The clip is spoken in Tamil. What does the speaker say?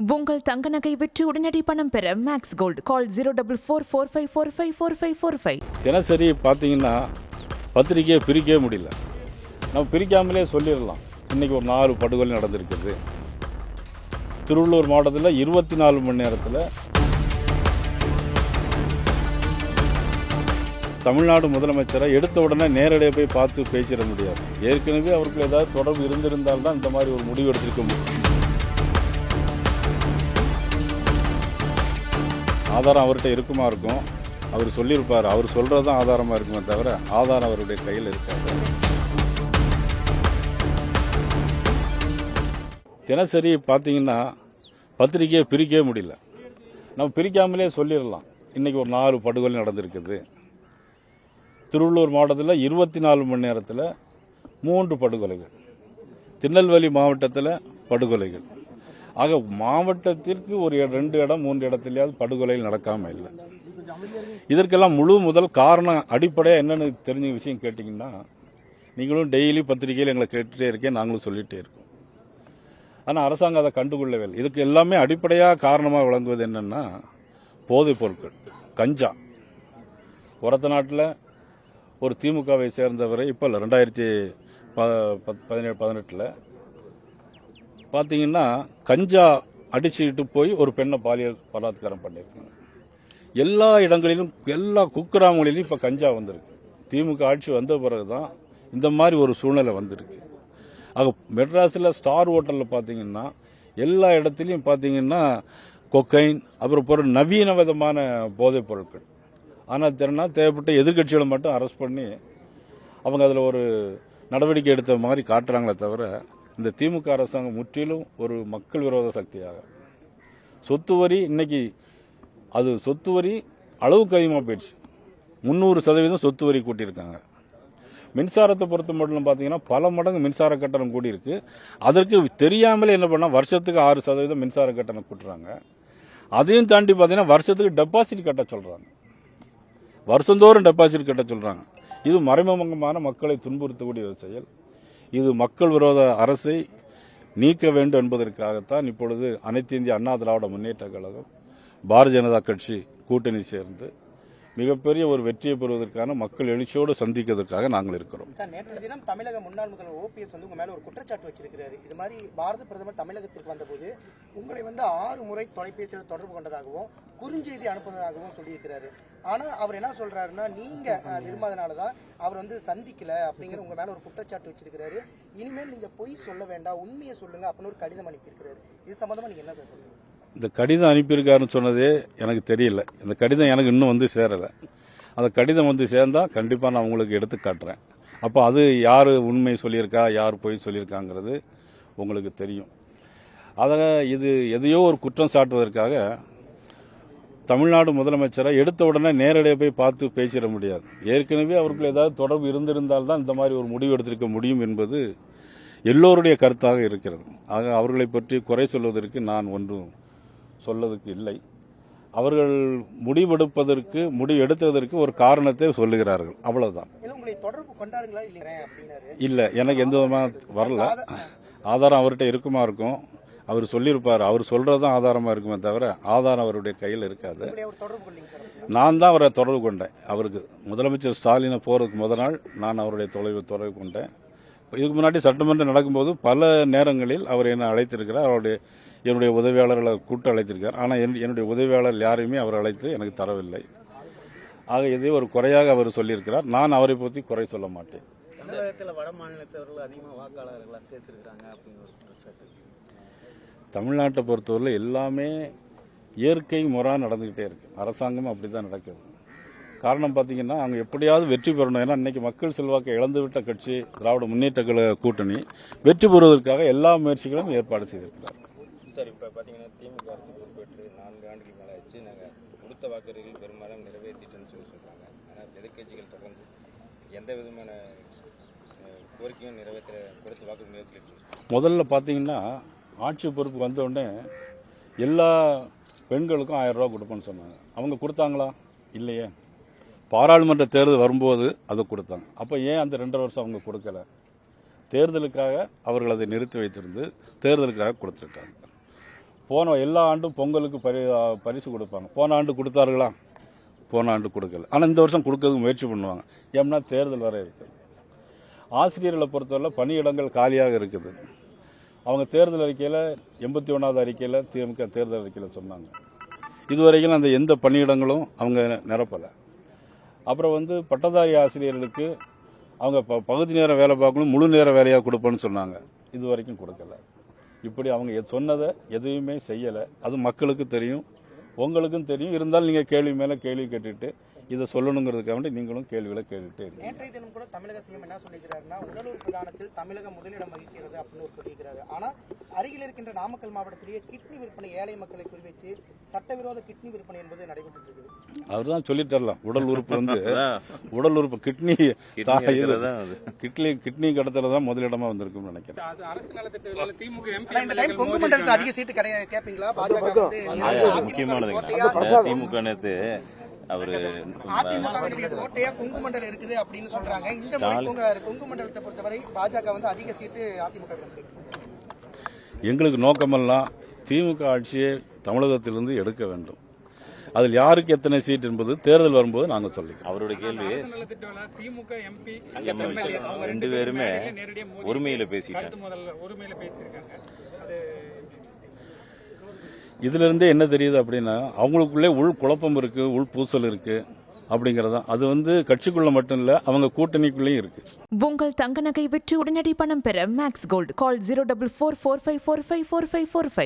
உங்கள் தங்க நகை விற்று உடனடி பணம் பெற மேக்ஸ் கோல்டு கால் 04445454545. தினசரி பார்த்தீங்கன்னா பத்திரிக்கையை பிரிக்கவே முடியல. நம்ம பிரிக்காமலே சொல்லிடலாம். இன்றைக்கி ஒரு 4 படுகொலை நடந்திருக்குது. திருவள்ளூர் மாவட்டத்தில் 24 மணி நேரத்தில் தமிழ்நாடு முதலமைச்சரை எடுத்த உடனே நேரடியாக போய் பார்த்து பேசிட முடியாது. ஏற்கனவே அவருக்கு ஏதாவது தொடர்பு இருந்திருந்தால்தான் இந்த மாதிரி ஒரு முடிவு எடுத்திருக்க முடியும். ஆதாரம் அவர்கிட்ட இருக்குமா இருக்கும், அவர் சொல்லியிருப்பார். அவர் சொல்கிறது தான் ஆதாரமாக இருக்குமே தவிர ஆதாரம் அவருடைய கையில் இருக்காது. தினசரி பார்த்தீங்கன்னா பத்திரிக்கையை பிரிக்கவே முடியல. நம்ம பிரிக்காமலே சொல்லிடலாம். இன்றைக்கி ஒரு 4 படுகொலை நடந்திருக்குது. திருவள்ளூர் மாவட்டத்தில் 24 மணி நேரத்தில் 3 படுகொலைகள், திருநெல்வேலி மாவட்டத்தில் படுகொலைகள். ஆக மாவட்டத்திற்கு ஒரு 2 இடம் 3 இடத்துலையாவது படுகொலைகள் நடக்காமல் இல்லை. இதற்கெல்லாம் முழு முதல் காரணம் அடிப்படையாக என்னென்னு தெரிஞ்ச விஷயம் கேட்டிங்கன்னா, நீங்களும் டெய்லி பத்திரிகையில் எங்களை கேட்டுகிட்டே இருக்கேன், நாங்களும் சொல்லிகிட்டே இருக்கோம். ஆனால் அரசாங்கம் அதை கண்டுகொள்ளவே இல்லை. இதுக்கு எல்லாமே அடிப்படையாக காரணமாக விளங்குவது என்னென்னா போதைப் பொருட்கள், கஞ்சா. ஒரத்த நாட்டில் ஒரு திமுகவை சேர்ந்தவரை இப்போ இல்லை 2017-18 பார்த்தீங்கன்னா கஞ்சா அடிச்சுக்கிட்டு போய் ஒரு பெண்ணை பாலியல் பலாத்காரம் பண்ணியிருக்காங்க. எல்லா இடங்களிலும் எல்லா குக்கிராமங்களிலும் இப்போ கஞ்சா வந்திருக்கு. திமுக ஆட்சி வந்த பிறகு தான் இந்த மாதிரி ஒரு சூழ்நிலை வந்திருக்கு. ஆக மெட்ராஸில் ஸ்டார் ஹோட்டலில் பார்த்தீங்கன்னா எல்லா இடத்துலையும் பார்த்தீங்கன்னா கொக்கைன், அப்புறம் பொருள் நவீன விதமான போதைப் பொருட்கள். ஆனால் தேவைப்பட்ட எதிர்கட்சிகளை மட்டும் அரெஸ்ட் பண்ணி அவங்க அதில் ஒரு நடவடிக்கை எடுத்த மாதிரி காட்டுறாங்களே தவிர இந்த திமுக அரசாங்கம் முற்றிலும் ஒரு மக்கள் விரோத சக்தியாக. சொத்து வரி இன்னைக்கு அது சொத்து வரி அளவுக்கு அதிகமாக போயிடுச்சு. 300% சொத்து வரி கூட்டியிருக்காங்க. மின்சாரத்தை பொறுத்த மட்டும் பார்த்தீங்கன்னா பல மடங்கு மின்சார கட்டணம் கூடியிருக்கு. அதற்கு தெரியாமலே என்ன பண்ணால் வருஷத்துக்கு 6% மின்சார கட்டணம் கூட்டுறாங்க. அதையும் தாண்டி பார்த்தீங்கன்னா வருஷத்துக்கு டெபாசிட் கட்ட சொல்கிறாங்க. வருஷந்தோறும் டெபாசிட் கட்ட சொல்கிறாங்க. இது மறைமுகமான மக்களை துன்புறுத்தக்கூடிய ஒரு செயல். இது மக்கள் விரோத அரசை நீக்க வேண்டும் என்பதற்காகத்தான் இப்பொழுது அனைத்து இந்திய அண்ணா திராவிட முன்னேற்ற கழகம், பாரதிய ஜனதா கட்சி கூட்டணி சேர்ந்து மிகப்பெரிய ஒரு வெற்றியை பெறுவதற்கான மக்கள் எழுச்சியோடு சந்திக்கிறதுக்காக நாங்கள் இருக்கிறோம். சார், நேற்று தினம் தமிழக முன்னாள் முதல்வர் ஓபிஎஸ் உங்க மேல ஒரு குற்றச்சாட்டு வச்சிருக்கிறாரு. இது மாதிரி பாரத பிரதமர் தமிழகத்திற்கு வந்தபோது உங்களை 6 முறை தொலைபேசியில் தொடர்பு கொண்டதாகவும் குறுஞ்செய்தி அனுப்புவதாகவும் சொல்லியிருக்கிறாரு. ஆனா அவர் என்ன சொல்றாருன்னா, நீங்க விரும்பாதனாலதான் அவர் சந்திக்கல அப்படிங்கிற உங்க மேல ஒரு குற்றச்சாட்டு வச்சிருக்கிறாரு. இனிமேல் நீங்க பொய் சொல்ல வேண்டாம், உண்மையை சொல்லுங்க அப்படின்னு ஒரு கடிதம் அனுப்பியிருக்கிறாரு. இது சம்பந்தமா நீங்க என்ன சார் சொல்லுங்க? இந்த கடிதம் அனுப்பியிருக்காருன்னு சொன்னதே எனக்கு தெரியல. இந்த கடிதம் எனக்கு இன்னும் சேரலை. அந்த கடிதம் சேர்ந்தால் கண்டிப்பாக நான் உங்களுக்கு எடுத்து காட்டுறேன். அப்போ அது யார் உண்மை சொல்லியிருக்கா, யார் பொய் சொல்லியிருக்காங்கிறது உங்களுக்கு தெரியும். ஆக இது எதையோ ஒரு குற்றம் சாட்டுவதற்காக தமிழ்நாடு முதலமைச்சரை எடுத்த உடனே நேரடியாக போய் பார்த்து பேசிட முடியாது. ஏற்கனவே அவருக்கு ஏதாவது தொடர்பு இருந்திருந்தால்தான் இந்த மாதிரி ஒரு முடிவு எடுத்திருக்க முடியும் என்பது எல்லோருடைய கருத்தாக இருக்கிறது. ஆக அவர்களை பற்றி குறை சொல்வதற்கு நான் ஒன்றும் சொல்லதுக்கு இல்லை. அவர்கள் முடிவெடுத்ததற்கு ஒரு காரணத்தை சொல்லுகிறார்கள், அவ்வளவுதான். இல்லை, எனக்கு எந்த விதமாக வரல. ஆதாரம் அவர்கிட்ட இருக்குமா இருக்கும், அவர் சொல்லியிருப்பார். அவர் சொல்றதுதான் ஆதாரமாக இருக்குமே தவிர ஆதாரம் அவருடைய கையில் இருக்காது. நான் தான் அவரை தொடர்பு கொண்டேன். அவருக்கு முதலமைச்சர் ஸ்டாலினை போறதுக்கு முதல் நாள் நான் அவருடைய தொடர்பு கொண்டேன். இதுக்கு முன்னாடி சட்டமன்றம் நடக்கும்போது பல நேரங்களில் அவர் என்னை அழைத்திருக்கிறார். என்னுடைய உதவியாளர்களை கூட்டு அழைத்திருக்கார். ஆனால் என்னுடைய உதவியாளர் யாரையுமே அவர் அழைத்து எனக்கு தரவில்லை. ஆக இதை ஒரு குறையாக அவர் சொல்லியிருக்கிறார். நான் அவரை பற்றி குறை சொல்ல மாட்டேன். தமிழகத்தில் வட மாநிலத்தவர்கள் அதிகமாக வாக்காளர்களாக சேர்த்திருக்கிறாங்க அப்படின்னு ஒரு குற்றச்சாட்டு. தமிழ்நாட்டை பொறுத்தவரையில் எல்லாமே இயற்கை முறையாக நடந்துகிட்டே இருக்கு. அரசாங்கம் அப்படிதான் நடக்குது. காரணம் பார்த்தீங்கன்னா அங்கே எப்படியாவது வெற்றி பெறணும். ஏன்னா இன்னைக்கு மக்கள் செல்வாக்கை இழந்துவிட்ட கட்சி திராவிட முன்னேற்ற கழக கூட்டணி வெற்றி பெறுவதற்காக எல்லா முயற்சிகளும் ஏற்பாடு செய்திருக்கிறார். சார், இப்போ பார்த்தீங்கன்னா திமுக அரசு பொறுப்பேற்று 4 ஆண்டுக்கு மேலே ஆச்சு. நாங்கள் கொடுத்த வாக்குறுதிகள் பெரும்பாலும் நிறைவேற்றிட்டோன்னு சொல்கிறாங்க. ஆனால் எதிர்கட்சிகள் தொடர்ந்து எந்த விதமான கோரிக்கையும் கொடுத்த வாக்கு நிறைவேற்றி. முதல்ல பார்த்தீங்கன்னா ஆட்சி பொறுப்பு வந்தவுடனே எல்லா பெண்களுக்கும் 1000 ரூபா கொடுப்பேன்னு சொன்னாங்க. அவங்க கொடுத்தாங்களா? இல்லையே. பாராளுமன்ற தேர்தல் வரும்போது அதை கொடுத்தாங்க. அப்போ ஏன் அந்த 2.5 வருஷம் அவங்க கொடுக்கல? தேர்தலுக்காக அவர்கள் அதை நிறுத்தி வைத்திருந்து தேர்தலுக்காக கொடுத்துருக்காங்க. போன எல்லா ஆண்டும் பொங்கலுக்கு பரிசு கொடுப்பாங்க. போன ஆண்டு கொடுத்தார்களா? போன ஆண்டு கொடுக்கல. ஆனால் இந்த வருஷம் கொடுக்கறதுக்கு முயற்சி பண்ணுவாங்க. ஏன்னா தேர்தல் வர இருக்குது. ஆசிரியர்களை பொறுத்தவரை பணியிடங்கள் காலியாக இருக்குது. அவங்க தேர்தல் அறிக்கையில் 81வது அறிக்கையில் திமுக தேர்தல் அறிக்கையில் சொன்னாங்க. இதுவரைக்கும் அந்த எந்த பணியிடங்களும் அவங்க நிரப்பலை. அப்புறம் பட்டதாரி ஆசிரியர்களுக்கு அவங்க பகுதி நேர வேலை பார்க்கணும், முழு நேர வேலையாக கொடுப்பேன்னு சொன்னாங்க. இது வரைக்கும் கொடுக்கல. இப்படி அவங்க சொன்னதை எதுவுமே செய்யலை. அது மக்களுக்கு தெரியும், உங்களுக்கும் தெரியும். இருந்தாலும் நீங்கள் கேள்வி மேலே கேள்வி கேட்டுட்டு இதை சொல்லணுங்கிறதுக்காக வேண்டி நீங்களும் கேள்விகளை கேட்டுட்டே இருக்கீங்க. நேற்றைய தினம் கூட தமிழக சிஎம் என்ன சொல்லியிருக்கிறாருன்னா, உடல் உறுப்பு தானத்தில் தமிழகம் முதலிடம் வகிக்கிறது அப்படின்னு சொல்லியிருக்கிறாரு. ஆனால் அருகில் இருக்கின்ற நாமக்கல் மாவட்டத்திலேயே கிட்னி விற்பனை ஏழை மக்களை குறிவைச்சு சட்டவிரோத கிட்னி விற்பனை என்பது நடைபெற்று இருக்குது. அவர் தான் சொல்லிட்டாரலாம், உடல் உறுப்பு உடல் உறுப்பு கிட்னி கிட்னி கடத்தல தான் முதலிடமா வந்திருக்கும்னு நினைக்கிறேன். கொங்கு மண்டலத்தில் அதிக சீட்டு கேட்பீங்களா? பாஜக முக்கியமானது திமுக நேத்து அவரு அதிமுக கோட்டையா கொங்கு மண்டலம் இருக்குது அப்படின்னு சொல்றாங்க. இந்த முறை கொங்கு மண்டலத்தை பொறுத்தவரை பாஜக அதிக சீட்டு அதிமுக. எங்களுக்கு நோக்கமெல்லாம் திமுக ஆட்சியை தமிழகத்திலிருந்து எடுக்க வேண்டும். அதில் யாருக்கு எத்தனை சீட் என்பது தேர்தல் வரும்போது நாங்கள் சொல்லிக்கிறோம். அவருடைய கேள்வி ரெண்டு பேருமே உரிமையில பேசிட்டாங்க. இதுல இருந்தே என்ன தெரியுது அப்படின்னா, அவங்களுக்குள்ளே உள் குழப்பம் இருக்கு, உள் பூசல் இருக்கு அப்படிங்கறதா. அது கட்சிக்குள்ள மட்டும் இல்ல, அவங்க கூட்டணிக்குள்ளேயும் இருக்கு. உங்கள் தங்க நகை விற்று உடனடி பணம் பெற மேக்ஸ் கோல்டு. கால் 04445454545.